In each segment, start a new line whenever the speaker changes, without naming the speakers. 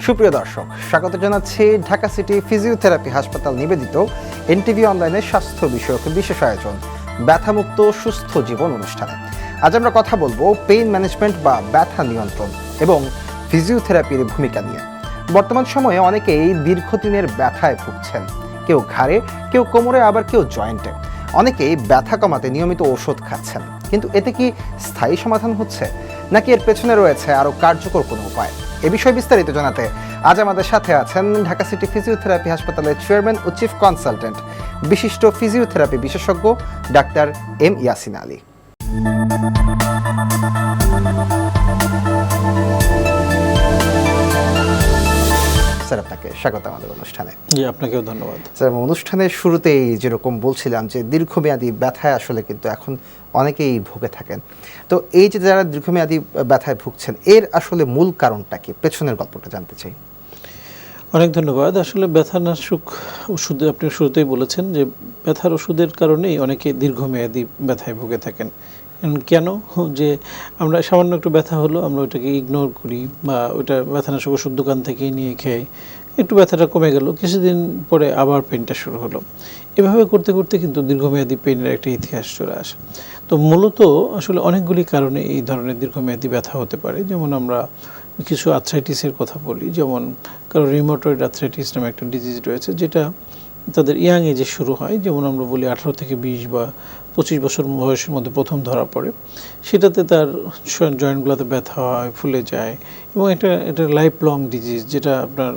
সুপ্রিয় দর্শক, স্বাগত জানাচ্ছি ঢাকা সিটি ফিজিওথেরাপি হাসপাতাল নিবেদিত এনটিভি অনলাইনের স্বাস্থ্য বিষয়ক বিশেষ আয়োজন ব্যথামুক্ত সুস্থ জীবন অনুষ্ঠানে। আজ আমরা কথা বলবো পেইন ম্যানেজমেন্ট বা ব্যথা নিয়ন্ত্রণ এবং ফিজিওথেরাপির ভূমিকা নিয়ে। বর্তমান সময়ে অনেকেই দীর্ঘদিনের ব্যথায় ভুগছেন, কেউ ঘাড়ে, কেউ কোমরে, আবার কেউ জয়েন্টে। অনেকেই ব্যথা কমাতে নিয়মিত ওষুধ খাচ্ছেন, কিন্তু এতে কি স্থায়ী সমাধান হচ্ছে, নাকি এর পেছনে রয়েছে আরও কার্যকর কোনো উপায়? এ বিষয়ে বিস্তারিত জানাতে আজ আমাদের সাথে আছেন ঢাকা সিটি ফিজিওথেরাপি হাসপাতালের চেয়ারম্যান ও চিফ কনসালটেন্ট, বিশিষ্ট ফিজিওথেরাপি বিশেষজ্ঞ ডাক্তার এম ইয়াসিন আলী। স্যার, আপনাকে স্বাগত আমাদের অনুষ্ঠানে।
জি, আপনাকেও ধন্যবাদ।
স্যার, অনুষ্ঠানের শুরুতেই যেরকম বলছিলাম যে দীর্ঘমেয়াদী ব্যথায় আসলে কিন্তু এখন অনেকেই ভুগে থাকেন। তো এই যে যারা দীর্ঘমেয়াদী ব্যথায় ভুগছেন, এর আসলে মূল কারণটা কি, পেছনের গল্পটা জানতে চাই।
অনেক ধন্যবাদ। আসলে ব্যথানাশক ওষুধ আপনি শুরুতেই বলেছেন যে ব্যথার ওষুধের কারণেই অনেকে দীর্ঘমেয়াদী ব্যথায় ভুগে থাকেন। কেন? যে আমরা সামান্য একটু ব্যথা হলো, আমরা ওইটাকে ইগনোর করি বা ওইটা ব্যথানাশক ওষুধ দোকান থেকে নিয়ে খেয়ে একটু ব্যথাটা কমে গেল, কিছুদিন পরে আবার পেইনটা শুরু হলো। এভাবে করতে করতে কিন্তু দীর্ঘমেয়াদী পেইনের একটা ইতিহাস চলে আসে। তো মূলত আসলে অনেকগুলি কারণে এই ধরনের দীর্ঘমেয়াদী ব্যথা হতে পারে। যেমন আমরা কিছু আর্থ্রাইটিসের কথা বলি, যেমন কারো রিউমাটয়েড আর্থ্রাইটিস নামে একটা ডিজিজ রয়েছে, যেটা তাদের ইয়াং এজে শুরু হয়। যেমন আমরা বলি 18 থেকে 20 বা 25 বছর বয়সের মধ্যে প্রথম ধরা পড়ে। সেটাতে তার জয়েন্টগুলোতে ব্যথা হয়, ফুলে যায় এবং এটা লাইফ লং ডিজিজ, যেটা আপনার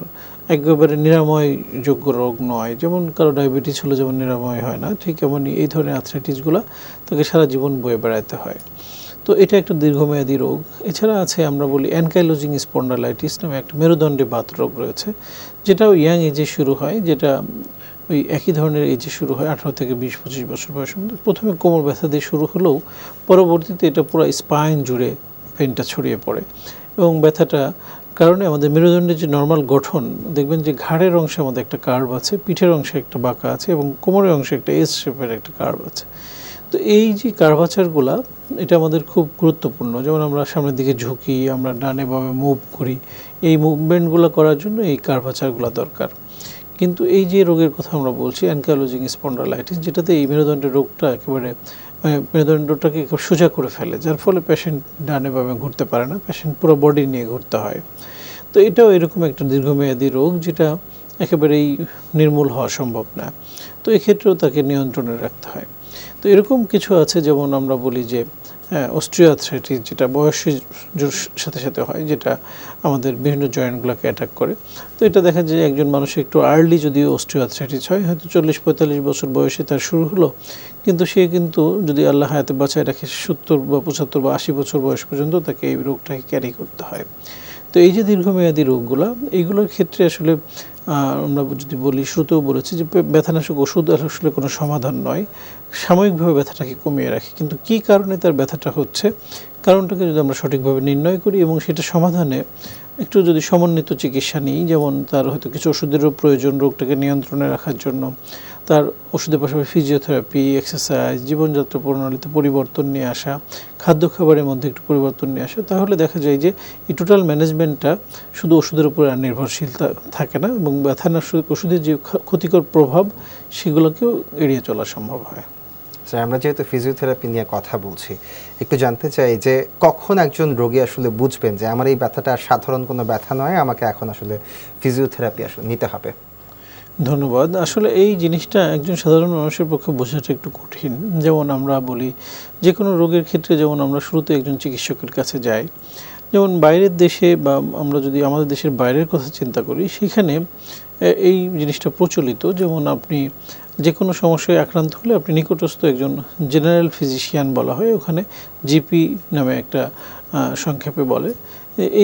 একেবারে নিরাময়যোগ্য রোগ নয়। যেমন কারো ডায়াবেটিস হলে যেমন নিরাময় হয় না, ঠিক এমনই এই ধরনের আর্থ্রাইটিসগুলো তাকে সারা জীবন বয়ে বেড়াতে হয়। তো এটা একটা দীর্ঘমেয়াদী রোগ। এছাড়া আছে আমরা বলি অ্যানকাইলোজিং স্পন্ডালাইটিস নামে একটা মেরুদণ্ডে বাত রোগ রয়েছে, যেটাও ইয়াং এজে শুরু হয়, যেটা ওই একই ধরনের এজে শুরু হয় 18 থেকে 20-25 বছর বয়সের মধ্যে। প্রথমে কোমর ব্যথা দিয়ে শুরু হলেও পরবর্তীতে এটা পুরো স্পাইন জুড়ে পেইনটা ছড়িয়ে পড়ে এবং ব্যথাটা কারণে আমাদের মেরুদণ্ডের যে নর্মাল গঠন, দেখবেন যে ঘাড়ের অংশে আমাদের একটা কার্ভ আছে, পিঠের অংশে একটা বাঁকা আছে এবং কোমরের অংশে একটা এস শেপের একটা কার্ভ আছে। তো এই যে কার্ভাচারগুলা, এটা আমাদের খুব গুরুত্বপূর্ণ। যেমন আমরা সামনের দিকে ঝুঁকি, আমরা ডানে বামে মুভ করি, এই মুভমেন্টগুলো করার জন্য এই কার্ভাচারগুলো দরকার। কিন্তু এই যে রোগের কথা আমরা বলছি অ্যানকাইলোজিং স্পন্ডালাইটিস, যেটাতে এই মেরুদণ্ডের রোগটা একেবারে মেরুদণ্ডটাকে সোজা করে ফেলে, যার ফলে পেশেন্ট ডানে বামে ঘুরতে পারে না, পেশেন্ট পুরো বডি নিয়ে ঘুরতে হয়। তো এটাও এরকম একটা দীর্ঘমেয়াদী রোগ, যেটা একেবারেই নির্মূল হওয়া সম্ভব না। তো এক্ষেত্রেও তাকে নিয়ন্ত্রণে রাখতে হয়। তো এরকম কিছু আছে, যেমন আমরা বলি যে অস্টিওআর্থ্রাইটিস, যেটা বয়সের সাথে সাথে হয়, যেটা আমাদের বিভিন্ন জয়েন্টগুলোকে অ্যাটাক করে। তো এটা দেখা যায় একজন মানুষের একটু আর্লি যদি অস্টিওআর্থ্রাইটিস হয়, হয়তো 40-45 বছর বয়সে তার শুরু হলো, কিন্তু সে কিন্তু যদি আল্লাহ হায়াতে বাঁচায় রাখে 70 বা 75 বা 80 বছর বয়স পর্যন্ত তাকে এই রোগটাকে ক্যারি করতে হয়। তো এই যে দীর্ঘমেয়াদী রোগগুলো, এইগুলোর ক্ষেত্রে আসলে আমরা যদি বলি, শুরুতেও বলেছি যে ব্যথানাশক ওষুধ আসলে কোনো সমাধান নয়, সাময়িকভাবে ব্যথাটাকে কমিয়ে রাখে। কিন্তু কী কারণে তার ব্যথাটা হচ্ছে, কারণটাকে যদি আমরা সঠিকভাবে নির্ণয় করি এবং সেটা সমাধানে একটু যদি সমন্বিত চিকিৎসা নিই, যেমন তার হয়তো কিছু ওষুধেরও প্রয়োজন রোগটাকে নিয়ন্ত্রণে রাখার জন্য, তার ওষুধের পাশাপাশি ফিজিওথেরাপি, এক্সারসাইজ, জীবনযাত্রা প্রণালীতে পরিবর্তন নিয়ে আসা, খাদ্য খাবারের মধ্যে একটু পরিবর্তন নিয়ে আসা, তাহলে দেখা যায় যে এই টোটাল ম্যানেজমেন্টটা শুধু ওষুধের উপর আর নির্ভরশীলতা থাকে না এবং ব্যথানাশক ওষুধের যে ক্ষতিকর প্রভাব, সেগুলোকেও এড়িয়ে চলা সম্ভব হয়।
স্যার, আমরা যেহেতু ফিজিওথেরাপি নিয়ে কথা বলছি, একটু জানতে চাই যে কখন একজন রোগী আসলে বুঝবেন যে আমার এই ব্যথাটা সাধারণ কোনো ব্যথা নয়, আমাকে এখন আসলে ফিজিওথেরাপি আসলে নিতে হবে?
ধন্যবাদ। আসলে এই জিনিসটা একজন সাধারণ মানুষের পক্ষে বোঝাটা একটু কঠিন। যেমন আমরা বলি যে কোনো রোগের ক্ষেত্রে, যেমন আমরা শুরুতে একজন চিকিৎসকের কাছে যাই, যেমন বাইরের দেশে বা আমরা যদি আমাদের দেশের বাইরের কথা চিন্তা করি, সেখানে এই জিনিসটা প্রচলিত। যেমন আপনি যে কোনো সমস্যায় আক্রান্ত হলে আপনি নিকটস্থ একজন জেনারেল ফিজিশিয়ান বলা হয়, ওখানে জিপি নামে একটা সংক্ষেপে বলে,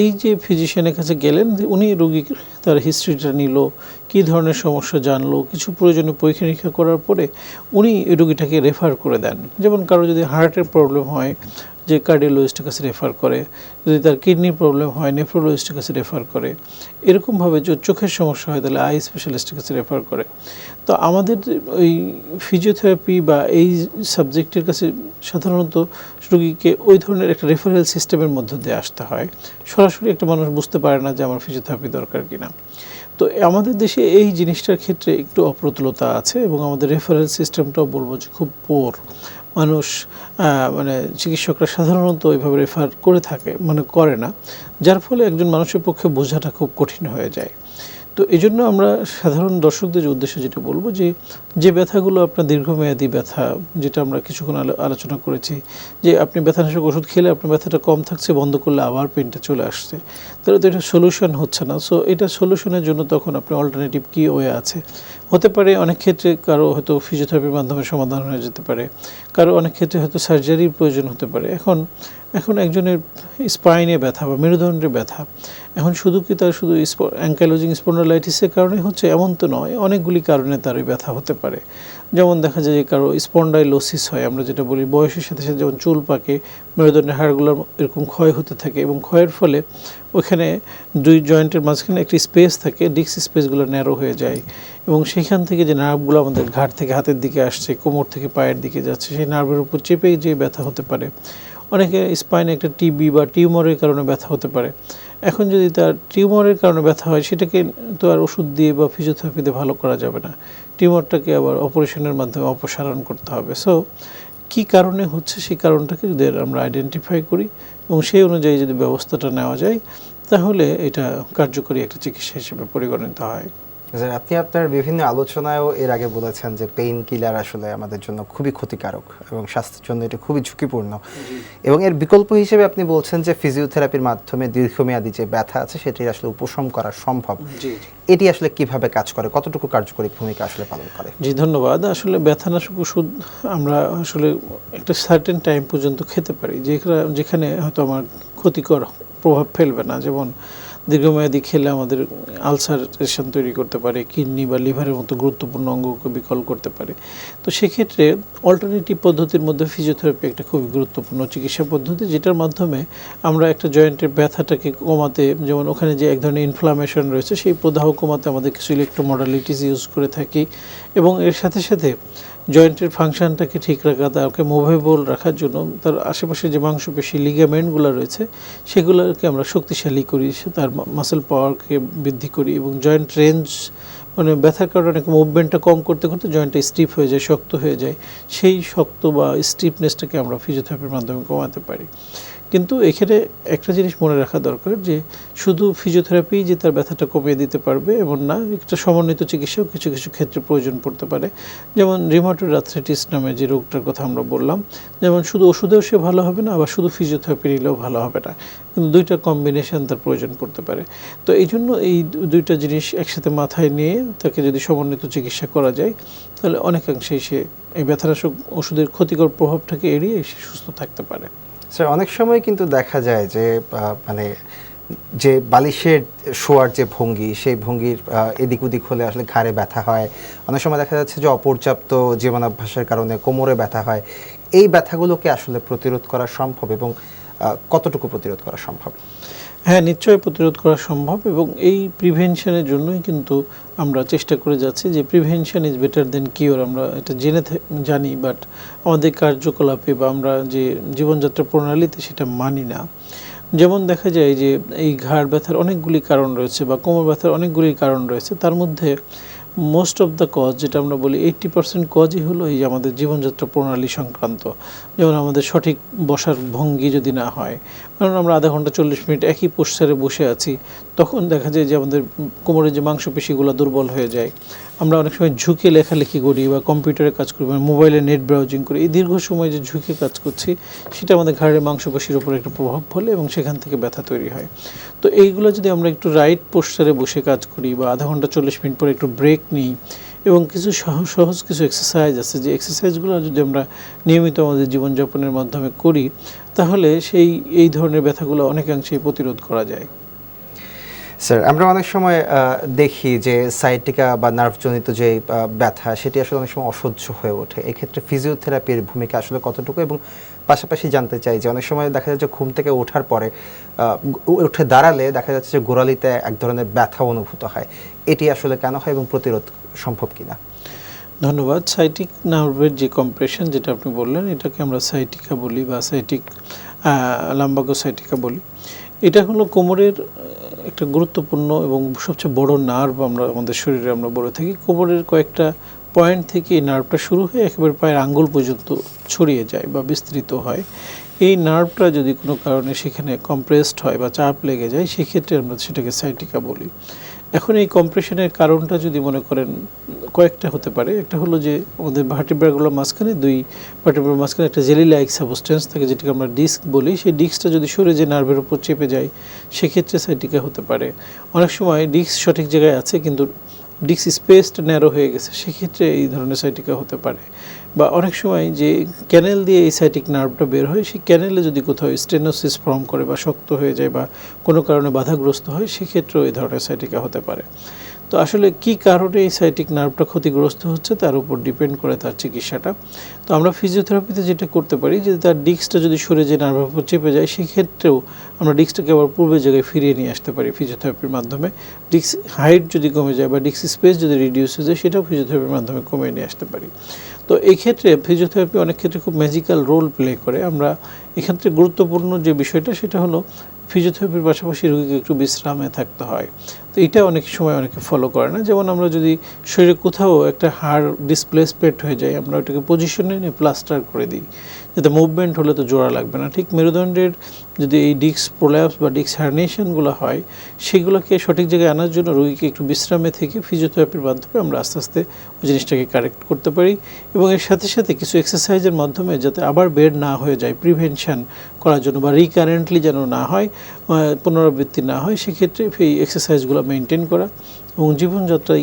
এই যে ফিজিশিয়ানের কাছে গেলেন, উনি রোগী তার হিস্ট্রিটা নিল, কী ধরনের সমস্যা জানলো, কিছু প্রয়োজনীয় পরীক্ষা নিরীক্ষা করার পরে উনি এই রোগীটাকে রেফার করে দেন। যেমন কারো যদি হার্টের প্রবলেম হয়, যে কার্ডিওলজিস্টের কাছে রেফার করে, যদি তার কিডনির প্রবলেম হয় নেফ্রোলজিস্টের কাছে রেফার করে, এরকমভাবে যদি চোখের সমস্যা হয় তাহলে আই স্পেশালিস্টের কাছে রেফার করে। তো আমাদের ওই ফিজিওথেরাপি বা এই সাবজেক্টের কাছে সাধারণত রোগীকে ওই ধরনের একটা রেফারেল সিস্টেমের মধ্য দিয়ে আসতে হয়। সরাসরি একটা মানুষ বুঝতে পারে না যে আমার ফিজিওথেরাপি দরকার কিনা। তো আমাদের দেশে এই জিনিসটার ক্ষেত্রে একটু অপ্রতুলতা আছে এবং আমাদের রেফারেল সিস্টেমটাও বলবো যে খুব পোর। মানুষ মানে চিকিৎসকরা সাধারণত ওইভাবে রেফার করে থাকে, মানে করে না, যার ফলে একজন মানুষের পক্ষে বোঝাটা খুব কঠিন হয়ে যায়। তো এই জন্য আমরা সাধারণ দর্শকদের উদ্দেশ্যে যেটা বলবো যে ব্যথাগুলো আপনার দীর্ঘমেয়াদী ব্যথা, যেটা আমরা কিছুক্ষণ আলোচনা করেছি, যে আপনি ব্যথানাশক ওষুধ খেলে আপনার ব্যথাটা কম থাকছে, বন্ধ করলে আবার পেনটা চলে আসছে, তাহলে তো এটা সলিউশন হচ্ছে না। সো এটা সলিউশনের জন্য তখন আপনি অল্টারনেটিভ কী ওয়ে আছে, হতে পারে অনেক ক্ষেত্রে কারো হয়তো ফিজিওথেরাপির মাধ্যমে সমাধান হয়ে যেতে পারে, কারো অনেক ক্ষেত্রে হয়তো সার্জারির প্রয়োজন হতে পারে। এখন একজনের স্পাইনে ব্যথা বা মেরুদণ্ডে ব্যথা, এখন শুধু কি তার শুধু অ্যাঙ্কাইলোজিং স্পন্ডালাইটিসের কারণে হচ্ছে এমন তো নয়, অনেকগুলি কারণে তার ওই ব্যথা হতে পারে। যেমন দেখা যায় যে কারো স্পন্ডাইলোসিস হয়, আমরা যেটা বলি বয়সের সাথে সাথে যেমন চুল পাকে, মেরুদণ্ডের হাড়গুলোর এরকম ক্ষয় হতে থাকে এবং ক্ষয়ের ফলে ওখানে দুই জয়েন্টের মাঝখানে একটি স্পেস থাকে, ডিস্ক স্পেসগুলো ন্যারো হয়ে যায় এবং সেখান থেকে যে নার্ভগুলো আমাদের ঘাড় থেকে হাতের দিকে আসছে, কোমর থেকে পায়ের দিকে যাচ্ছে, সেই নার্ভের উপর চেপে যে ব্যথা হতে পারে। অনেকে স্পাইনে একটা টিবি বা টিউমারের কারণে ব্যথা হতে পারে। এখন যদি তার টিউমারের কারণে ব্যথা হয়, সেটাকে তো আর ওষুধ দিয়ে বা ফিজিওথেরাপিতে ভালো করা যাবে না, টিউমারটাকে আবার অপারেশনের মাধ্যমে অপসারণ করতে হবে। সো কী কারণে হচ্ছে সেই কারণটাকে যদি আমরা আইডেন্টিফাই করি এবং সেই অনুযায়ী যদি ব্যবস্থাটা নেওয়া যায়, তাহলে এটা কার্যকরী একটা চিকিৎসা হিসেবে পরিগণিত হয়।
স্যার, আপনি আপনার বিভিন্ন আলোচনায়ও এর আগে বলেছেন যে পেইন কিলার আসলে আমাদের জন্য খুবই ক্ষতিকারক এবং স্বাস্থ্যের জন্য এটা খুবই ঝুঁকিপূর্ণ, এবং এর বিকল্প হিসেবে আপনি বলছেন যে ফিজিওথেরাপির মাধ্যমে দীর্ঘমেয়াদী যে ব্যথা আছে সেটি আসলে উপশম করা সম্ভব। এটি আসলে কিভাবে কাজ করে, কতটুকু কার্যকরী ভূমিকা আসলে পালন করে?
জি, ধন্যবাদ। আসলে ব্যথানাশক ওষুধ আমরা আসলে একটা সার্টেন টাইম পর্যন্ত খেতে পারি, যেখানে হয়তো আমার ক্ষতিকর প্রভাব ফেলবে না। যেমন দীর্ঘমেয়াদী খেলে আমাদের আলসারেশন তৈরি করতে পারে, কিডনি বা লিভারের মতো গুরুত্বপূর্ণ অঙ্গকে বিকল করতে পারে। তো সেক্ষেত্রে অল্টারনেটিভ পদ্ধতির মধ্যে ফিজিওথেরাপি একটা খুবই গুরুত্বপূর্ণ চিকিৎসা পদ্ধতি, যেটার মাধ্যমে আমরা একটা জয়েন্টের ব্যথাটাকে কমাতে, যেমন ওখানে যে এক ধরনের ইনফ্লামেশন রয়েছে সেই প্রদাহ কমাতে আমাদের কিছু ইলেকট্রোমোডালিটিস ইউজ করে থাকি, এবং এর সাথে সাথে জয়েন্টের ফাংশনটাকে ঠিক রাখা, তাকে মুভেবল রাখার জন্য তার আশেপাশে যে মাংসপেশি লিগামেন্টগুলো রয়েছে সেগুলোকে আমরা শক্তিশালী করি, তার মাসেল পাওয়ারকে বৃদ্ধি করি এবং জয়েন্ট রেঞ্জ, মানে ব্যথার কারণে অনেক মুভমেন্টটা কম করতে করতে জয়েন্টটা স্টিফ হয়ে যায়, শক্ত হয়ে যায়, সেই শক্ত বা স্টিফনেসটাকে আমরা ফিজিওথেরাপির মাধ্যমে কমাতে পারি। কিন্তু এখানে একটা জিনিস মনে রাখা দরকার যে শুধু ফিজিওথেরাপি যে তার ব্যথাটা কমিয়ে দিতে পারবে এমন না, একটা সমন্বিত চিকিৎসাও কিছু কিছু ক্ষেত্রে প্রয়োজন পড়তে পারে। যেমন রিউমাটয়েড আর্থ্রাইটিস নামে যে রোগটার কথা আমরা বললাম, যেমন শুধু ওষুধেও সে ভালো হবে না, আবার শুধু ফিজিওথেরাপি নিলেও ভালো হবে না, কিন্তু দুইটা কম্বিনেশন তার প্রয়োজন পড়তে পারে। তো এই জন্য এই দুইটা জিনিস একসাথে মাথায় নিয়ে তাকে যদি সমন্বিত চিকিৎসা করা যায়, তাহলে অনেকাংশেই সে এই ব্যথানাশক ওষুধের ক্ষতিকর প্রভাবটাকে এড়িয়ে সে সুস্থ থাকতে পারে।
স্যার, অনেক সময় কিন্তু দেখা যায় যে মানে যে বালিশের শোয়ার যে ভঙ্গি, সেই ভঙ্গির এদিক ওদিক হলে আসলে ঘাড়ে ব্যথা হয়। অনেক সময় দেখা যাচ্ছে যে অপর্যাপ্ত জীবনাভ্যাসের কারণে কোমরে ব্যথা হয়। এই ব্যথাগুলোকে আসলে প্রতিরোধ করা সম্ভব এবং কতটুকু প্রতিরোধ করা সম্ভব?
হ্যাঁ, নিশ্চয়ই প্রতিরোধ করা সম্ভব, এবং এই প্রিভেনশনের জন্যই কিন্তু আমরা চেষ্টা করে যাচ্ছি যে prevention is better then cure. আমরা এটা জানি, বাট আমাদের কার্যকলাপে বা আমরা যে জীবনযাত্রা প্রণালীতে সেটা মানি না। যেমন দেখা যায় যে এই ঘাড় ব্যথার অনেকগুলি কারণ রয়েছে বা কোমর ব্যথার অনেকগুলি কারণ রয়েছে, তার মধ্যে মোস্ট অফ দ্য কজ, যেটা আমরা বলি 80% কজই হলো এই আমাদের জীবনযাত্রা প্রণালী সংক্রান্ত। যেমন আমাদের সঠিক বসার ভঙ্গি যদি না হয়, কারণ আমরা আধা ঘন্টা 40 মিনিট একই পোস্টারে বসে আছি, তখন দেখা যায় যে আমাদের কোমরের যে মাংসপেশিগুলো দুর্বল হয়ে যায়। আমরা অনেক সময় ঝুঁকে লেখালেখি করি বা কম্পিউটারে কাজ করি বা মোবাইলে নেট ব্রাউজিং করি, এই দীর্ঘ সময় যে ঝুঁকে কাজ করছি সেটা আমাদের ঘাড়ের মাংসপেশির উপর একটা প্রভাব ফেলে এবং সেখান থেকে ব্যথা তৈরি হয়। তো এইগুলো যদি আমরা একটু রাইট পোস্টারে বসে কাজ করি বা আধা ঘন্টা 40 মিনিট পরে একটু ব্রেক নিই, এবং কিছু সহজ কিছু এক্সারসাইজ আছে, যে এক্সারসাইজগুলো যদি আমরা নিয়মিত আমাদের জীবনযাপনের মাধ্যমে করি, তাহলে এই ধরনের ব্যথাগুলো অনেকাংশেই প্রতিরোধ করা যায়।
স্যার, আমরা অনেক সময় দেখি যে সাইটিকা বা নার্ভজনিত যে ব্যথা, সেটি আসলে অনেক সময় অসহ্য হয়ে ওঠে। এক্ষেত্রে ফিজিওথেরাপির ভূমিকা আসলে কতটুকু, এবং পাশাপাশি জানতে চাই যে অনেক সময় দেখা যাচ্ছে ঘুম থেকে ওঠার পরে উঠে দাঁড়ালে দেখা যাচ্ছে যে গোড়ালিতে এক ধরনের ব্যথা অনুভূত হয়, এটি আসলে কেন হয় এবং প্রতিরোধ সম্ভব কিনা?
ধন্যবাদ। সাইটিক নার্ভের যে কম্প্রেশন যেটা আপনি বললেন, এটাকে আমরা সাইটিকা বলি বা সাইটিক লাম্বাগো সাইটিকা বলি। এটা হলো কোমরের একটা গুরুত্বপূর্ণ এবং সবচেয়ে বড় নার্ভ আমরা আমাদের শরীরে আমরা বলে থাকি। কোমরের কয়েকটা পয়েন্ট থেকে এই নার্ভটা শুরু হয়ে একেবারে পায়ের আঙ্গুল পর্যন্ত ছড়িয়ে যায় বা বিস্তৃত হয়। এই নার্ভটা যদি কোনো কারণে সেখানে কম্প্রেসড হয় বা চাপ লেগে যায়, সেক্ষেত্রে আমরা সেটাকে সাইটিকা বলি। এখন এই কম্প্রেশনের কারণটা যদি মনে করেন কয়েকটা হতে পারে। একটা হলো যে আমাদের ভার্টিব্রাগুলোর মাঝখানে, দুই ভার্টিব্রার মাঝখানে একটা জেলি লাইক সাবস্টেন্স থাকে যেটাকে আমরা ডিস্ক বলি। সেই ডিস্কটা যদি সরে যে নার্ভের উপর চেপে যায়, সেক্ষেত্রে সাইটিকা হতে পারে। অনেক সময় ডিস্ক সঠিক জায়গায় আছে কিন্তু ডিস্ক স্পেসটা ন্যারো হয়ে গেছে, সেক্ষেত্রে এই ধরনের সাইটিকা হতে পারে। বা অনেক সময় যে ক্যানেল দিয়ে এই সাইটিক নার্ভটা বের হয়, সেই ক্যানেলে যদি কোথাও স্টেনোসিস ফর্ম করে বা শক্ত হয়ে যায় বা কোনো কারণে বাধাগ্রস্ত হয়, সেক্ষেত্রেও এই ধরনের সাইটিকা হতে পারে। তো আসলে কী কারণে এই সাইটিক নার্ভটা ক্ষতিগ্রস্ত হচ্ছে তার উপর ডিপেন্ড করে তার চিকিৎসাটা। তো আমরা ফিজিওথেরাপিতে যেটা করতে পারি যে তার ডিস্কটা যদি সরে যে নার্ভের উপর চেপে যায়, সেক্ষেত্রেও আমরা ডিস্কটাকে আবার পূর্বের জায়গায় ফিরিয়ে নিয়ে আসতে পারি ফিজিওথেরাপির মাধ্যমে। ডিস্ক হাইট যদি কমে যায় বা ডিস্ক স্পেস যদি রিডিউস হয়ে যায়, সেটাও ফিজিওথেরাপির মাধ্যমে কমিয়ে নিয়ে আসতে পারি। তো এই ক্ষেত্রে ফিজিওথেরাপি অনেক ক্ষেত্রে খুব ম্যাজিক্যাল রোল প্লে করে। আমরা এক্ষেত্রে গুরুত্বপূর্ণ যে বিষয়টা সেটা হলো ফিজিওথেরাপির পাশাপাশি রোগীকে একটু বিশ্রামে থাকতে হয়। তো এটা অনেক সময় অনেকে ফলো করে না। যেমন আমরা যদি শরীরে কোথাও একটা হাড় ডিসপ্লেসমেন্ট হয়ে যায়, আমরা ওটাকে পজিশনে নিয়ে প্লাস্টার করে দিই যাতে মুভমেন্ট হলে তো জোড়া লাগবে না। ঠিক মেরুদণ্ডের যদি এই ডিস্ক প্রোল্যাপস বা ডিস্ক হার্নিয়েশনগুলো হয়, সেগুলোকে সঠিক জায়গায় আনার জন্য রোগীকে একটু বিশ্রামে থেকে ফিজিওথেরাপির মাধ্যমে আমরা আস্তে আস্তে ওই জিনিসটাকে কারেক্ট করতে পারি। এবং এর সাথে সাথে কিছু এক্সারসাইজের মাধ্যমে যাতে আবার বেড না হয়ে যায়, প্রিভেনশন করার জন্য বা রিকারেন্টলি যেন না হয়, পুনরাবৃত্তি না হয়, সেক্ষেত্রে এই এক্সারসাইজগুলো মেনটেন করা এবং জীবনযাত্রায়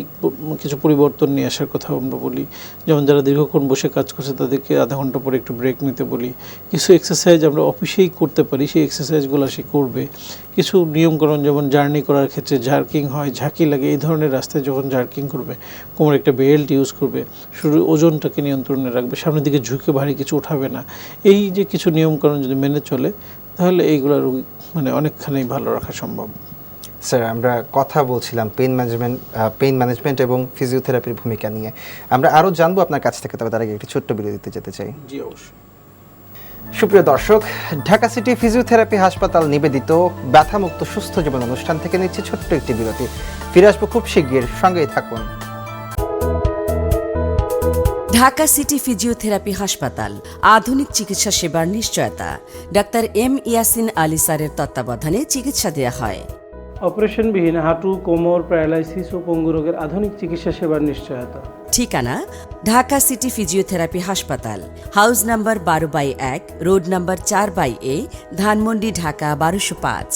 কিছু পরিবর্তন নিয়ে আসার কথা আমরা বলি। যেমন যারা দীর্ঘক্ষণ বসে কাজ করছে তাদেরকে আধা ঘন্টা পরে একটু ব্রেক নিতে বলি। কিছু এক্সারসাইজ আমরা অফিসেই করতে পারি, সেই এক্সারসাইজগুলো সে করবে। কিছু নিয়মকরণ, যেমন জার্নি করার ক্ষেত্রে জার্কিং হয়, ঝাঁকি লাগে, এই ধরনের রাস্তায় যখন জার্কিং করবে কোমরে একটা বেল্ট ইউজ করবে, শরীর ওজনটাকে নিয়ন্ত্রণে রাখবে, সামনের দিকে ঝুঁকে ভারী কিছু উঠাবে না। এই যে কিছু নিয়মকরণ যদি মেনে চলে, তাহলে এইগুলো রোগী অনেকখানি ভালো রাখা সম্ভব।
স্যার, আমরা কথা বলছিলাম পেইন ম্যানেজমেন্ট এবং ফিজিওথেরাপির ভূমিকা নিয়ে। আমরা আরও জানবো আপনার কাছ থেকে, তবে তার আগে একটি ছোট্ট বিরতিতে যেতে চাই।
জি অবশ্যই।
সুপ্রিয় দর্শক, ঢাকা সিটি ফিজিওথেরাপি হাসপাতাল নিবেদিত ব্যথামুক্ত সুস্থ জীবন অনুষ্ঠান থেকে নিচ্ছে ছোট্ট একটি বিরতি। ফিরে আসবো খুব শিগগির, সঙ্গেই থাকুন।
ঢাকা সিটি ফিজিওথেরাপি হাসপাতাল, আধুনিক চিকিৎসা সেবার নিশ্চয়তা। ডাক্তার এম ইয়াসিন আলী স্যারের তত্ত্বাবধানে চিকিৎসা দেওয়া হয়।
অপারেশনবিহীন হাঁটু, কোমর, প্যারালাইসিস ও পঙ্গু রোগের আধুনিক চিকিৎসা সেবার নিশ্চয়তা।
ঠিকানা ঢাকা সিটি ফিজিওথেরাপি হাসপাতাল, house number 12/1, road number 4/A, Dhanmondi, Dhaka 1205।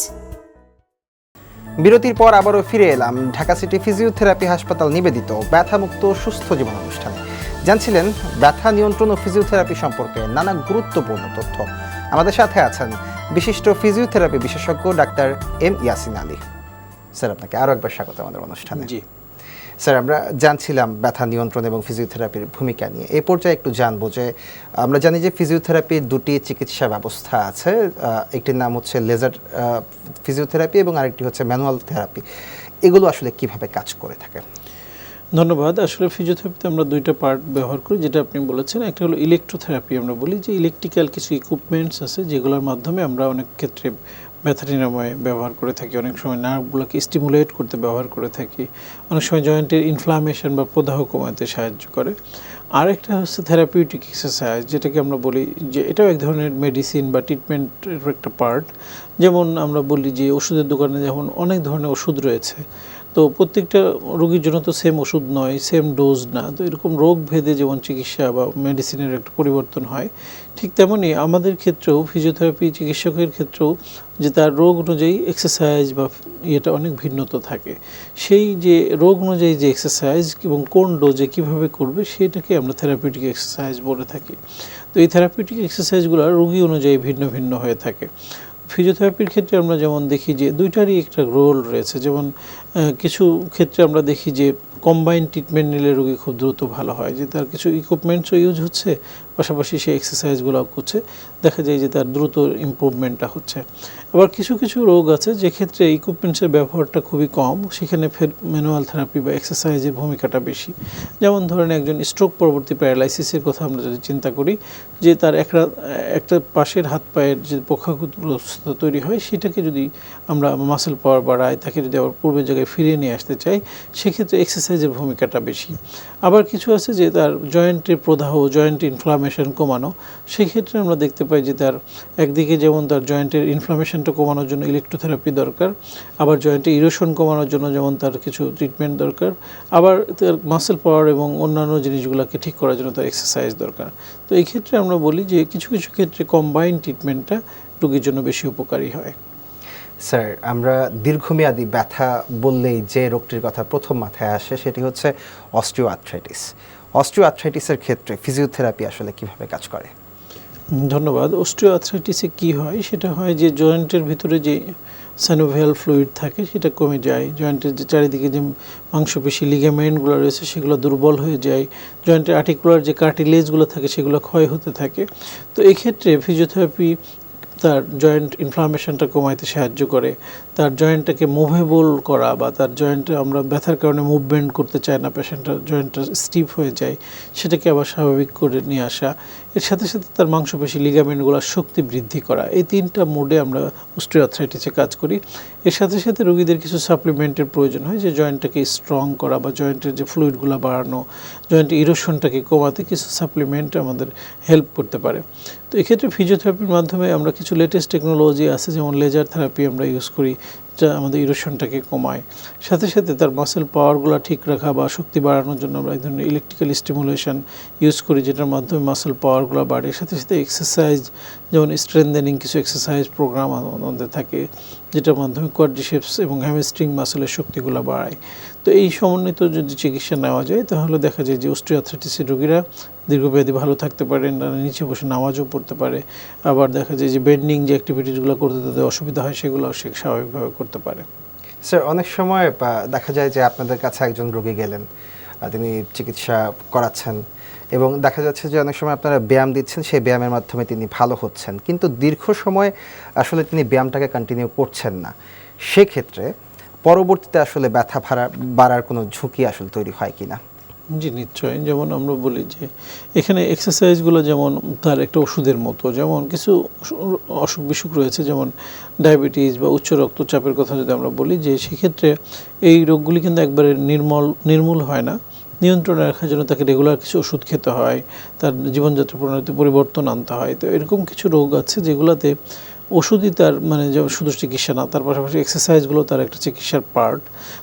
বিরতির পর আবারও ফিরে এলাম ঢাকা সিটি ফিজিওথেরাপি হাসপাতাল নিবেদিত ব্যথামুক্ত সুস্থ জীবন অনুষ্ঠানে। জানছিলেন ব্যথা নিয়ন্ত্রণ ও ফিজিওথেরাপি সম্পর্কে নানা গুরুত্বপূর্ণ তথ্য। আমাদের সাথে আছেন বিশিষ্ট ফিজিওথেরাপি বিশেষজ্ঞ ডাক্তার এম ইয়াসিন আলী। স্যার, আপনাকে আরও একবার স্বাগত আমাদের অনুষ্ঠানে।
জি
স্যার, আমরা জানছিলাম ব্যথা নিয়ন্ত্রণ এবং ফিজিওথেরাপির ভূমিকা নিয়ে। এই পর্যায়ে একটু জানবো যে আমরা জানি যে ফিজিওথেরাপির দুটি চিকিৎসা ব্যবস্থা আছে। একটির নাম হচ্ছে লেজার ফিজিওথেরাপি এবং আরেকটি হচ্ছে ম্যানুয়াল থেরাপি। এগুলো আসলে কিভাবে কাজ করে থাকে?
ধন্যবাদ। আসলে ফিজিওথেরাপিতে আমরা দুইটা পার্ট ব্যবহার করি, যেটা আপনি বলেছেন। একটা হলো ইলেকট্রোথেরাপি। আমরা বলি যে ইলেকট্রিক্যাল কিছু ইকুইপমেন্টস আছে যেগুলোর মাধ্যমে আমরা অনেক ক্ষেত্রে ব্যথা নিরাময়ে ব্যবহার করে থাকি। অনেক সময় নার্ভগুলোকে স্টিমুলেট করতে ব্যবহার করে থাকি। অনেক সময় জয়েন্টের ইনফ্লামেশন বা প্রদাহ কমাতে সাহায্য করে। আরেকটা হচ্ছে থেরাপিউটিক এক্সারসাইজ, যেটাকে আমরা বলি যে এটাও এক ধরনের মেডিসিন বা ট্রিটমেন্টের একটা পার্ট। যেমন আমরা বলি যে ওষুধের দোকানে যেমন অনেক ধরনের ওষুধ রয়েছে, তো প্রত্যেকটা রোগীর জন্য তো সেম ওষুধ নয়, সেম ডোজ না। তো এরকম রোগ ভেদে যেমন চিকিৎসা বা মেডিসিনের একটা পরিবর্তন হয়, ঠিক তেমনি আমাদের ক্ষেত্রেও ফিজিওথেরাপি চিকিৎসকের ক্ষেত্রেও যে তার রোগ অনুযায়ী এক্সারসাইজ বা ইয়েটা অনেক ভিন্নতা থাকে। সেই যে রোগ অনুযায়ী যে এক্সারসাইজ এবং কোন ডোজে কীভাবে করবে, সেটাকে আমরা থেরাপিউটিক এক্সারসাইজ বলে থাকি। তো এই থেরাপিউটিক এক্সারসাইজগুলো রোগী অনুযায়ী ভিন্ন ভিন্ন হয়ে থাকে। ফিজিওথেরাপির ক্ষেত্রে আমরা যেমন দেখি যে দুইটারই একটা রোল রয়েছে। যেমন কিছু ক্ষেত্রে আমরা দেখি যে কম্বাইন্ড ট্রিটমেন্ট নিলে রোগী খুব দ্রুত ভালো হয়, যে তার কিছু ইকুইপমেন্টসও ইউজ হচ্ছে, পাশাপাশি সে এক্সারসাইজগুলো করছে, দেখা যায় যে তার দ্রুত ইমপ্রুভমেন্টটা হচ্ছে। আবার কিছু কিছু রোগ আছে যেক্ষেত্রে ইকুইপমেন্টসের ব্যবহারটা খুবই কম, সেখানে ফের ম্যানুয়াল থেরাপি বা এক্সারসাইজের ভূমিকাটা বেশি। যেমন ধরেন একজন স্ট্রোক পরবর্তী প্যারালাইসিসের কথা আমরা যদি চিন্তা করি, যে তার একটা পাশের হাত পায়ের যে পক্ষাঘাতগ্রস্ত তৈরি হয়, সেটাকে যদি আমরা মাসেল পাওয়ার বাড়াই, তাকে যদি আবার পূর্বের জায়গায় ফিরিয়ে নিয়ে আসতে চাই, সেক্ষেত্রে এক্সারসাইজের ভূমিকাটা বেশি। আবার কিছু আছে যে তার জয়েন্টের প্রদাহ, জয়েন্ট ইনফ্লামেশন কমানো, সেক্ষেত্রে আমরা দেখতে পাই যে তার একদিকে যেমন তার জয়েন্টের ইনফ্লামেশনটা কমানোর জন্য ইলেকট্রোথেরাপি দরকার, আবার জয়েন্টে ইরোশন কমানোর জন্য যেমন তার কিছু ট্রিটমেন্ট দরকার, আবার তার মাসেল পাওয়ার এবং অন্যান্য জিনিসগুলোকে ঠিক করার জন্য তার এক্সারসাইজ দরকার। তো এই ক্ষেত্রে আমরা বলি যে কিছু কিছু ক্ষেত্রে কম্বাইন্ড ট্রিটমেন্টটা রোগীর জন্য বেশি উপকারী হয়।
স্যার, আমরা দীর্ঘমেয়াদী ব্যথা বললেই যে রোগটির কথা প্রথম মাথায় আসে সেটি হচ্ছে অস্টিওআর্থ্রাইটিস। অস্টিওআর্থ্রাইটিসের ক্ষেত্রে ফিজিওথেরাপি আসলে কিভাবে কাজ করে?
ধন্যবাদ। অস্টিওআর্থ্রাইটিসে কি হয়, সেটা হয় যে জয়েন্টের ভিতরে যে সাইনোভিয়াল ফ্লুইড থাকে সেটা কমে যায়, জয়েন্টের যে চারিদিকে যে মাংসপেশি লিগামেন্টগুলো রয়েছে সেগুলো দুর্বল হয়ে যায়, জয়েন্টের আর্টিকুলার যে কার্টিলেজগুলো থাকে সেগুলো ক্ষয় হতে থাকে। তো এই ক্ষেত্রে ফিজিওথেরাপি তার জয়েন্ট ইনফ্লামেশনটা কমাইতে সাহায্য করে, তার জয়েন্টটাকে মুভেবল করা বা তার জয়েন্টে আমরা ব্যথার কারণে মুভমেন্ট করতে চাই না, পেশেন্টের জয়েন্টটা স্টিফ হয়ে যায়, সেটাকে আবার স্বাভাবিক করে নিয়ে আসা, এর সাথে সাথে তার মাংসপেশি লিগামেন্টগুলোর শক্তি বৃদ্ধি করা। এই তিনটা মোডে আমরা অস্টিওআর্থ্রাইটিসে কাজ করি। এর সাথে সাথে রোগীদের কিছু সাপ্লিমেন্টের প্রয়োজন হয়, যে জয়েন্টটাকে স্ট্রং করা বা জয়েন্টের যে ফ্লুইডগুলো বাড়ানো, জয়েন্টের ইরোশনটাকে কমাতে কিছু সাপ্লিমেন্ট আমাদের হেল্প করতে পারে। তো এক্ষেত্রে ফিজিওথেরাপির মাধ্যমে আমরা কিছু লেটেস্ট টেকনোলজি আছে, যেমন লেজার থেরাপি আমরা ইউজ করি, যা আমাদের ইরোশনটাকে কমায়। সাথে সাথে তার মাসেল পাওয়ারগুলো ঠিক রাখা বা শক্তি বাড়ানোর জন্য আমরা এই ধরনের ইলেকট্রিক্যাল স্টিমুলেশন ইউজ করি, যেটার মাধ্যমে মাসেল পাওয়ারগুলো বাড়ে। সাথে সাথে এক্সারসাইজ, যেমন স্ট্রেনথেনিং কিছু এক্সারসাইজ প্রোগ্রাম আমাদের থাকে, যেটার মাধ্যমে কোয়াড্রিসেপস এবং হ্যামস্ট্রিং মাসেলের শক্তিগুলো বাড়ায়। তো এই সমন্বিত যদি চিকিৎসা নেওয়া যায়, তাহলে দেখা যায় যে অস্টিওআর্থ্রাইটিসের রোগীরা দীর্ঘমেয়াদী ভালো থাকতে পারেন, নিচে বসে নামাজও পড়তে পারে। আবার দেখা যায় যে বেন্ডিং যে অ্যাক্টিভিটিসগুলো করতে তাদের অসুবিধা হয়, সেগুলোও সে স্বাভাবিকভাবে করতে পারে।
স্যার, অনেক সময় দেখা যায় যে আপনাদের কাছে একজন রোগী গেলেন, তিনি চিকিৎসা করাচ্ছেন এবং দেখা যাচ্ছে যে অনেক সময় আপনারা ব্যায়াম দিচ্ছেন, সেই ব্যায়ামের মাধ্যমে তিনি ভালো হচ্ছেন, কিন্তু দীর্ঘ সময় আসলে তিনি ব্যায়ামটাকে কন্টিনিউ করছেন না। সেক্ষেত্রে পরবর্তীতে আসলে ব্যথা বাড়ার কোনো ঝুঁকি আসলে তৈরি হয় কিনা?
জি, নিশ্চয়ই। যেমন আমরা বলি যে এখানে এক্সারসাইজগুলো যেমন তার একটা ওষুধের মতো, যেমন কিছু অসুখ বিসুখ রয়েছে, যেমন ডায়াবেটিস বা উচ্চ রক্তচাপের কথা যদি আমরা বলি, যে সেক্ষেত্রে এই রোগগুলি কিন্তু একবারে নির্মূল হয় না। নিয়ন্ত্রণে রাখার জন্য তাকে রেগুলার কিছু ওষুধ খেতে হয়, তার জীবনযাত্রা প্রণালীতে পরিবর্তন আনতে হয়। তো এরকম কিছু রোগ আছে যেগুলোতে ওষুধই তার শুধু চিকিৎসা না, তার পাশাপাশি এক্সারসাইজগুলো তার একটা চিকিৎসার পার্ট।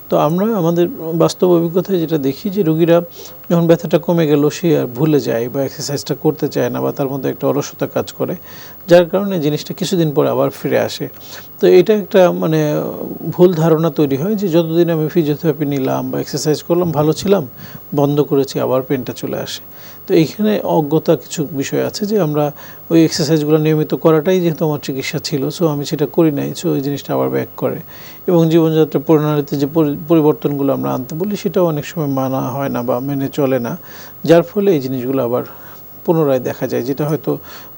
তো আমরা আমাদের বাস্তব অভিজ্ঞতায় যেটা দেখি, যে রোগীরা যখন ব্যথাটা কমে গেল, সে আর ভুলে যায় বা এক্সারসাইজটা করতে চায় না, বা তার মধ্যে একটা অলসতা কাজ করে, যার কারণে জিনিসটা কিছুদিন পরে আবার ফিরে আসে। তো এটা একটা ভুল ধারণা তৈরি হয় যে যতদিন আমি ফিজিওথেরাপি নিলাম বা এক্সারসাইজ করলাম, ভালো ছিলাম, বন্ধ করেছি, আবার পেনটা চলে আসে। তো এইখানে অজ্ঞতা কিছু বিষয় আছে, যে আমরা ওই এক্সারসাইজগুলো নিয়মিত করাটাই যেহেতু আমার চিকিৎসা ছিল, সো আমি সেটা করি নাই, সো ওই জিনিসটা আবার ব্যাক করে। এবং জীবনযাত্রা প্রণালীতে যে পরিবর্তনগুলো আমরা আনতে বলি, সেটাও অনেক সময় মানা হয় না বা মেনে চলে না, যার ফলে এই জিনিসগুলো আবার পুনরায় দেখা যায়, যেটা হয়তো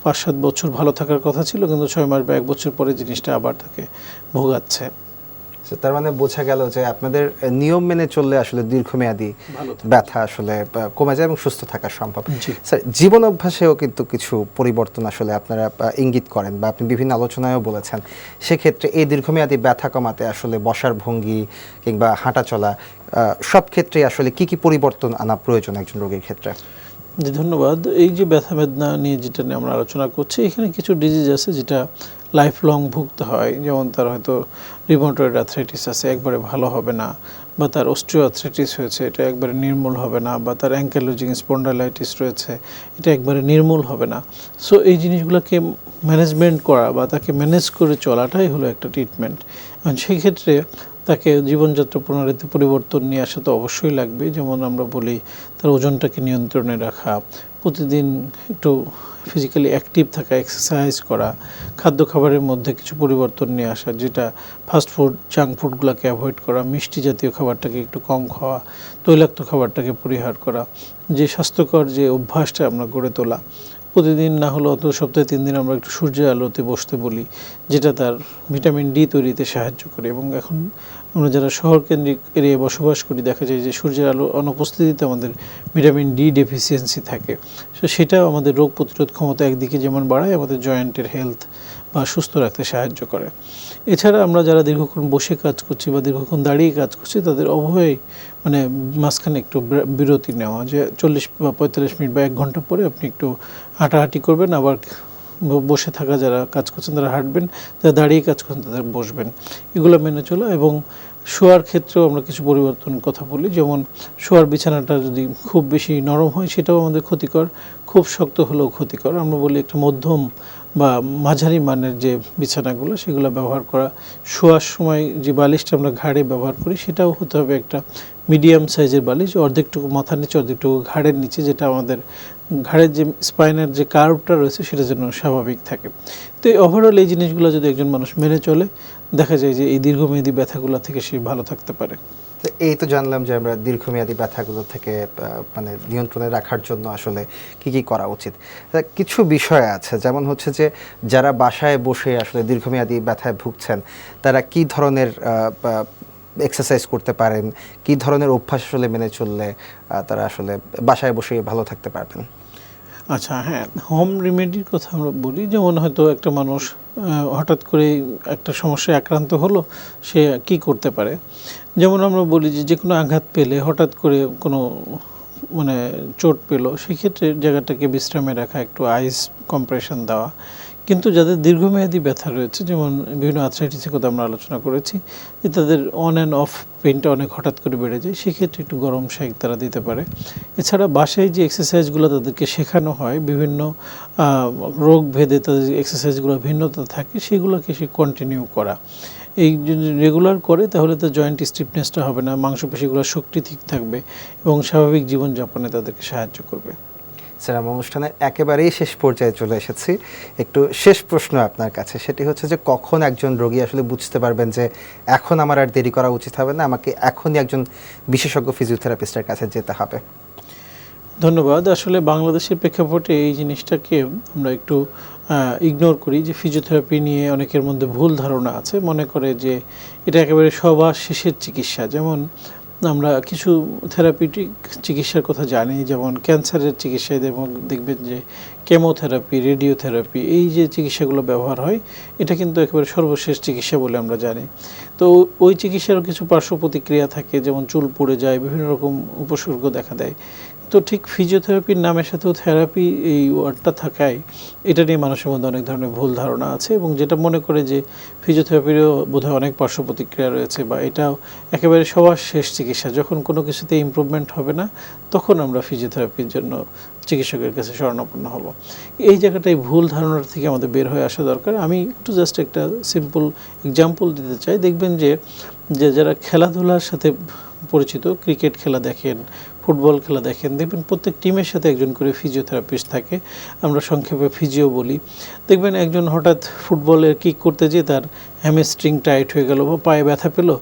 5-7 বছর ভালো থাকার কথা ছিল, কিন্তু 6 মাস বা 1 বছর পরে জিনিসটা আবার তাকে ভোগাচ্ছে।
তার মানে বোঝা গেল যে আপনাদের নিয়ম মেনে চললে আসলে দীর্ঘমেয়াদী ব্যথা আসলে কমে যায় এবং সুস্থ থাকা সম্ভব। স্যার, জীবন অভ্যাসেও কিন্তু কিছু পরিবর্তন আসলে আপনারা ইঙ্গিত করেন বা আপনি বিভিন্ন আলোচনায়ও বলেছেন। সেক্ষেত্রে এই দীর্ঘমেয়াদী ব্যথা কমাতে আসলে বসার ভঙ্গি কিংবা হাঁটা চলা সব ক্ষেত্রে আসলে কি কি পরিবর্তন আনা প্রয়োজন একজন রোগীর ক্ষেত্রে?
জি, ধন্যবাদ। এই যে ব্যথা বেদনা নিয়ে যেটা নিয়ে আমরা আলোচনা করছি, এখানে কিছু ডিজিজ আছে যেটা লাইফ লং ভুগতে হয়, যেমন তার হয়তো রিউমাটয়েড আর্থ্রাইটিস আছে, একবারে ভালো হবে না, বা তার অস্টিওআর্থ্রাইটিস হয়েছে, এটা একবারে নির্মূল হবে না, বা তার অ্যাঙ্কাইলোজিং স্পন্ডাইলাইটিস রয়েছে, এটা একবারে নির্মূল হবে না। সো এই জিনিসগুলোকে ম্যানেজমেন্ট করা বা তাকে ম্যানেজ করে চলাটাই হলো একটা ট্রিটমেন্ট। এবং সেই ক্ষেত্রে তাকে জীবনযাত্রা প্রণালীতে পরিবর্তন নিয়ে আসা তো অবশ্যই লাগবে। যেমন আমরা বলি তার ওজনটাকে নিয়ন্ত্রণে রাখা, প্রতিদিন একটু ফিজিক্যালি অ্যাক্টিভ থাকা, এক্সারসাইজ করা, খাদ্য খাবারের মধ্যে কিছু পরিবর্তন নিয়ে আসা, যেটা ফাস্টফুড, জাঙ্ক ফুডগুলোকে অ্যাভয়েড করা, মিষ্টি জাতীয় খাবারটাকে একটু কম খাওয়া, তৈলাক্ত খাবারটাকে পরিহার করা, যে স্বাস্থ্যকর যে অভ্যাসটা আমরা গড়ে তোলা, প্রতিদিন না হলেও অন্তত সপ্তাহে 3 দিন আমরা একটু সূর্যের আলোতে বসতে বলি, যেটা তার ভিটামিন ডি তৈরিতে সাহায্য করে। এবং এখন আমরা যারা শহর কেন্দ্রিক এরিয়ায় বসবাস করি, দেখা যায় যে সূর্যের আলো অনুপস্থিতিতে আমাদের ভিটামিন ডি ডেফিসিয়েন্সি থাকে। সো সেটাও আমাদের রোগ প্রতিরোধ ক্ষমতা একদিকে যেমন বাড়ায়, আমাদের জয়েন্টের হেলথ বা সুস্থ রাখতে সাহায্য করে। এছাড়া আমরা যারা দীর্ঘক্ষণ বসে কাজ করছি বা দীর্ঘক্ষণ দাঁড়িয়ে কাজ করছি, তাদের উভয়ই মানে মাঝখানে একটু বিরতি নেওয়া, যে 40 বা 45 মিনিট বা 1 ঘন্টা পরে আপনি একটু হাঁটাহাঁটি করবেন, আবার বসে থাকা যারা কাজ করছেন তারা হাঁটবেন, যারা দাঁড়িয়ে কাজ করছেন তাদের বসবেন, এগুলো মেনে চলা। এবং শোয়ার ক্ষেত্রেও আমরা কিছু পরিবর্তনের কথা বলি, যেমন শোয়ার বিছানাটা যদি খুব বেশি নরম হয় সেটাও আমাদের ক্ষতিকর, খুব শক্ত হলেও ক্ষতিকর। আমরা বলি একটা মধ্যম বা মাঝারি মানের যে বিছানাগুলো সেগুলো ব্যবহার করা। শোয়ার সময় যে বালিশটা আমরা ঘাড়ে ব্যবহার করি সেটাও হতে হবে একটা মিডিয়াম সাইজের বালিশ, অর্ধেকটুকু মাথার নিচে অর্ধেকটুকু ঘাড়ের নিচে, যেটা আমাদের ঘাড়ের যে স্পাইনের যে কার্ভটা রয়েছে সেটা যেন স্বাভাবিক থাকে। তো ওভারঅল এই জিনিসগুলো যদি একজন মানুষ মেনে চলে, দেখা যায় যে এই দীর্ঘমেয়াদী ব্যথাগুলো থেকে সে ভালো থাকতে পারে।
তো এই তো জানলাম যে আমরা দীর্ঘমেয়াদী ব্যথাগুলো থেকে মানে নিয়ন্ত্রণে রাখার জন্য আসলে কি কি করা উচিত। কিছু বিষয় আছে, যেমন হচ্ছে যে যারা বাসায় বসে আসলে দীর্ঘমেয়াদী ব্যথায় ভুগছেন, তারা কি ধরনের এক্সারসাইজ করতে পারেন, কি ধরনের অভ্যাস আসলে মেনে চললে তারা আসলে বাসায় বসে ভালো থাকতে পারবেন?
আচ্ছা, হ্যাঁ, হোম রেমেডির কথা আমরা বলি। যেমন হয়তো একটা মানুষ হঠাৎ করে একটা সমস্যায় আক্রান্ত হলো, সে কি করতে পারে। যেমন আমরা বলি যে কোনো আঘাত পেলে, হঠাৎ করে কোনো মানে চোট পেলো, সেক্ষেত্রে জায়গাটাকে বিশ্রামে রাখা, একটু আইস কম্প্রেশন দেওয়া। কিন্তু যাদের দীর্ঘমেয়াদী ব্যথা রয়েছে, যেমন বিভিন্ন আর্থ্রাইটিসের কথা আমরা আলোচনা করেছি, যে তাদের অন অ্যান্ড অফ পেইনটা অনেক হঠাৎ করে বেড়ে যায়, সেক্ষেত্রে একটু গরম সেক তারা দিতে পারে। এছাড়া বাসায় যে এক্সারসাইজগুলো তাদেরকে শেখানো হয়, বিভিন্ন রোগ ভেদে তাদের যে এক্সারসাইজগুলো ভিন্নতা থাকে, সেগুলোকে সে কন্টিনিউ করা। এই যদি রেগুলার করে তাহলে তো জয়েন্ট স্টিফনেসটা হবে না, মাংসপেশিগুলোর শক্তি ঠিক থাকবে এবং স্বাভাবিক জীবনযাপনে তাদেরকে সাহায্য করবে।
স্যার, আমরা অনুষ্ঠানের একেবারেই শেষ পর্যায়ে চলে এসেছি। একটু শেষ প্রশ্ন আপনার কাছে, সেটি হচ্ছে যে কখন একজন রোগী আসলে বুঝতে পারবেন যে এখন আমার আর দেরি করা উচিত হবে না, আমাকে এখনই একজন বিশেষজ্ঞ ফিজিওথেরাপিস্টের কাছে যেতে হবে?
ধন্যবাদ। আসলে বাংলাদেশের প্রেক্ষাপটে এই জিনিসটাকে আমরা একটু ইগনোর করি, যে ফিজিওথেরাপি নিয়ে অনেকের মধ্যে ভুল ধারণা আছে, মনে করে যে এটা একেবারে সবার শেষের চিকিৎসা। যেমন আমরা কিছু থেরাপিউটিক চিকিৎসার কথা জানি, যেমন ক্যান্সারের চিকিৎসায় দেখবেন যে কেমোথেরাপি, রেডিওথেরাপি, এই যে চিকিৎসাগুলো ব্যবহার হয়, এটা কিন্তু একেবারে সর্বশেষ চিকিৎসা বলে আমরা জানি। তো ওই চিকিৎসারও কিছু পার্শ্ব প্রতিক্রিয়া থাকে, যেমন চুল পড়ে যায়, বিভিন্ন রকম উপসর্গ দেখা দেয়। তো ঠিক ফিজিওথেরাপির নামের সাথেও থেরাপি এই ওয়ার্ডটা থাকায় এটা নিয়ে মানুষের মধ্যে অনেক ধরনের ভুল ধারণা আছে, এবং যেটা মনে করে যে ফিজিওথেরাপিরও বোধহয় অনেক পার্শ্ব প্রতিক্রিয়া রয়েছে, বা এটাও একেবারে সবার শেষ চিকিৎসা, যখন কোনো কিছুতে ইমপ্রুভমেন্ট হবে না তখন আমরা ফিজিওথেরাপির জন্য চিকিৎসকের কাছে শরণাপন্ন হব। এই জায়গাটাই ভুল ধারণার থেকে আমাদের বের হয়ে আসা দরকার। আমি একটু জাস্ট একটা সিম্পল এক্সাম্পল দিতে চাই। দেখবেন যে যারা খেলাধুলার সাথে পরিচিত, ক্রিকেট খেলা দেখেন, ফুটবল খেলা দেখেন, দেখবেন প্রত্যেক টিমের সাথে একজন করে ফিজিওথেরাপিস্ট থাকে, আমরা সংক্ষেপে ফিজিও বলি। দেখবেন একজন হঠাৎ ফুটবলের কিক করতে যেয়ে তার হ্যামস্ট্রিং টাইট হয়ে গেল বা পায়ে ব্যথা পেলো,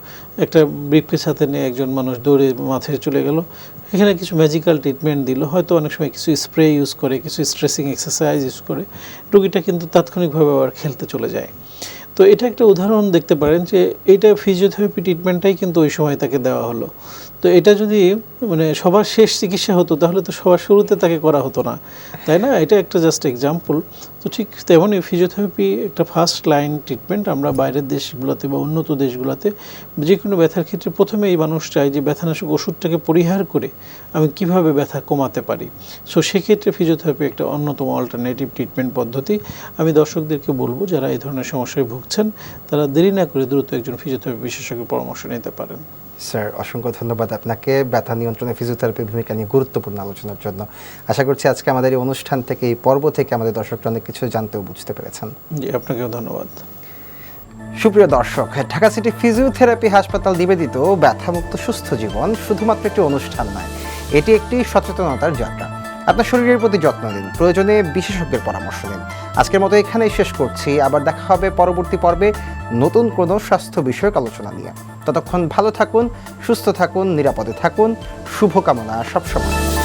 একটা ব্রিফকেস হাতে নিয়ে একজন মানুষ দৌড়ে মাথায় চলে গেল, এখানে কিছু ম্যাজিক্যাল ট্রিটমেন্ট দিল, হয়তো অনেক সময় কিছু স্প্রে ইউজ করে, কিছু স্ট্রেসিং এক্সারসাইজ ইউজ করে, রোগীটা কিন্তু তাৎক্ষণিকভাবে আবার খেলতে চলে যায়। তো এটা একটা উদাহরণ দেখতে পারেন যে এইটা ফিজিওথেরাপি ট্রিটমেন্টটাই কিন্তু ওই সময় তাকে দেওয়া হলো। তো এটা যদি মানে সবার শেষ চিকিৎসা হতো তাহলে তো সবার শুরুতে তাকে করা হতো না, তাই না? এটা একটা জাস্ট এক্সাম্পল। তো ঠিক তেমনই ফিজিওথেরাপি একটা ফার্স্ট লাইন ট্রিটমেন্ট। আমরা বাইরের দেশগুলোতে বা উন্নত দেশগুলোতে যে কোনো ব্যথার ক্ষেত্রে প্রথমে এই মানুষ চায় যে ব্যথানাশক ওষুধটাকে পরিহার করে আমি কিভাবে ব্যথা কমাতে পারি। সো সেক্ষেত্রে ফিজিওথেরাপি একটা অন্যতম অল্টারনেটিভ ট্রিটমেন্ট পদ্ধতি। আমি দর্শকদেরকে বলবো যারা এই ধরনের সমস্যায় ভুগছেন তারা দেরি না করে দ্রুত একজন ফিজিওথেরাপি বিশেষজ্ঞের পরামর্শ নিতে পারেন।
স্যার, অসংখ্য ধন্যবাদ আপনাকে ব্যথা নিয়ন্ত্রণে ফিজিওথেরাপির ভূমিকা নিয়ে গুরুত্বপূর্ণ আলোচনার জন্য। আশা করছি আজকে আমাদের এই অনুষ্ঠান থেকে, এই পর্ব থেকে আমাদের দর্শকরা অনেক কিছু জানতে ও বুঝতে পেরেছেন।
জি, আপনাকেও ধন্যবাদ।
সুপ্রিয় দর্শক, ঢাকা সিটি ফিজিওথেরাপি হাসপাতাল নিবেদিত ব্যথামুক্ত সুস্থ জীবন শুধুমাত্র একটি অনুষ্ঠান নয়, এটি একটি সচেতনতার যাত্রা। আপনার শরীরের প্রতি যত্ন নিন, প্রয়োজনে বিশেষজ্ঞের পরামর্শ নিন। আজকের মতো এখানেই শেষ করছি। আবার দেখা হবে পরবর্তী পর্বে নতুন কোনো স্বাস্থ্য বিষয়ক আলোচনা নিয়ে। ততক্ষণ ভালো থাকুন, সুস্থ থাকুন, নিরাপদে থাকুন। শুভকামনা সবসময়।